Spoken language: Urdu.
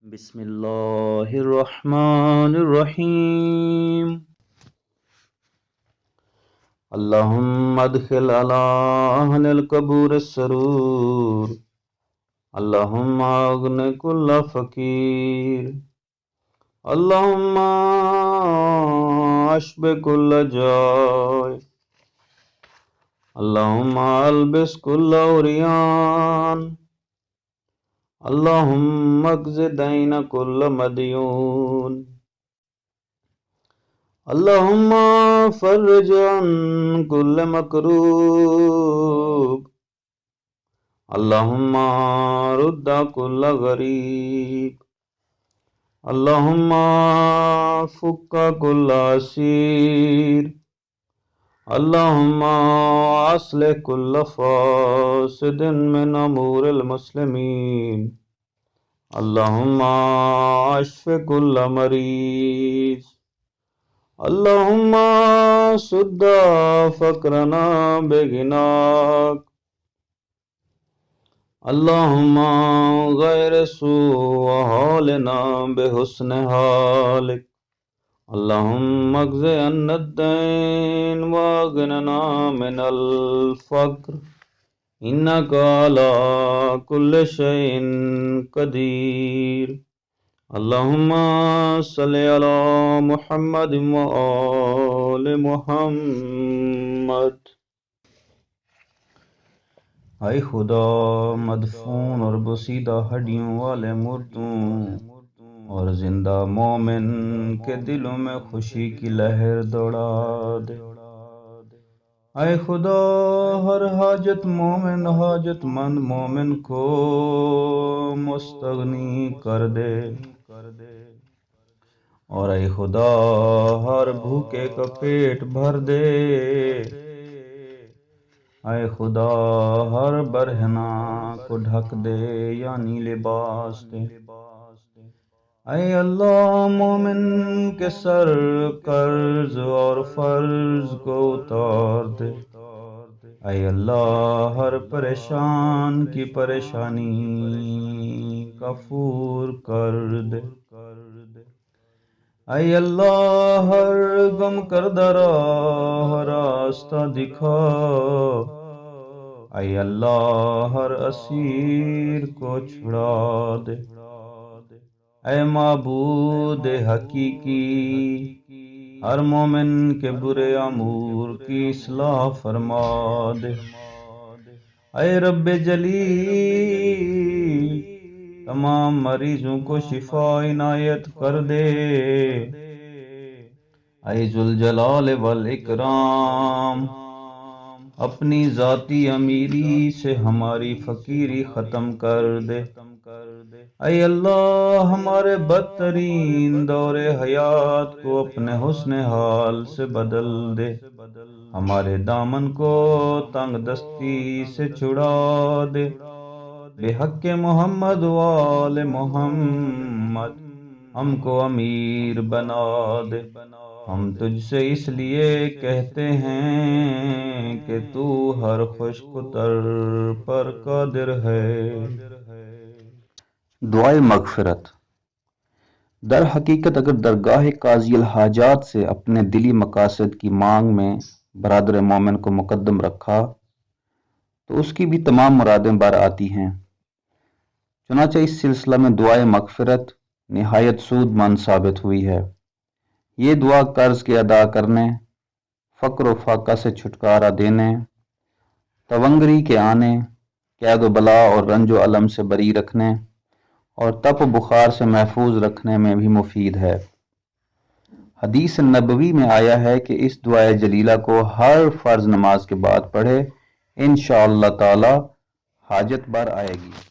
بسم اللہ الرحمن الرحیم اللہم ادخل علی اہل القبور السرور اللہم اغن کل فقیر اللہم اشب کل جائے اللہم البس کل عریان اللہم اقض دین کل مدیون اللہم فرج عن کل مکروب اللہم رد کل غریب اللہم فک کل اسیر اللہم اصلح کل فاسد من امور المسلمین اللہم اشف کل مریض اللہم سد فقرنا بغناک اللہم غیر سوء حالنا بحسن حالک اللہم اقض عنا الدین واغننا من الفقر انک علی کل شیء قدیر اللہم صلی علی محمد وآل محمد۔ اے خدا، مدفون اور بوسیدہ ہڈیوں والے مردوں اور زندہ مومن کے دلوں میں خوشی کی لہر دوڑا دے۔ اے خدا، ہر حاجت مند مومن کو مستغنی کر دے، اور اے خدا ہر بھوکے کا پیٹ بھر دے۔ اے خدا ہر برہنہ کو ڈھک دے یعنی لباس دے۔ اے اللہ مومن کے سر قرض اور فرض کو اتار دے۔ اے اللہ ہر پریشان کی پریشانی کفور کر دے۔ اے اللہ ہر غم کردہ راہ راستہ دکھا۔ اے اللہ ہر اسیر کو چھڑا دے۔ اے معبود حقیقی، ہر مومن کے برے امور کی اصلاح فرما دے۔ اے رب جلیل، تمام مریضوں کو شفا عنایت کر دے۔ اے ذوالجلال والاکرام، اپنی ذاتی امیری سے ہماری فقیری ختم کر دے۔ اے اللہ ہمارے بدترین دور حیات کو اپنے حسن حال سے بدل دے۔ ہمارے دامن کو تنگ دستی سے چھڑا دے۔ بحق محمد وآل محمد ہم کو امیر بنا دے۔ ہم تجھ سے اس لیے کہتے ہیں کہ تو ہر خشک تر پر قادر ہے۔ دعائے مغفرت۔ در حقیقت اگر درگاہ قاضی الحاجات سے اپنے دلی مقاصد کی مانگ میں برادر مومن کو مقدم رکھا تو اس کی بھی تمام مرادیں بر آتی ہیں۔ چنانچہ اس سلسلہ میں دعائے مغفرت نہایت سود مند ثابت ہوئی ہے۔ یہ دعا قرض کے ادا کرنے، فقر و فاقہ سے چھٹکارا دینے، تونگری کے آنے، قید و بلا اور رنج و الم سے بری رکھنے اور تپ و بخار سے محفوظ رکھنے میں بھی مفید ہے۔ حدیث نبوی میں آیا ہے کہ اس دعائے جلیلہ کو ہر فرض نماز کے بعد پڑھے، انشاءاللہ تعالی حاجت بر آئے گی۔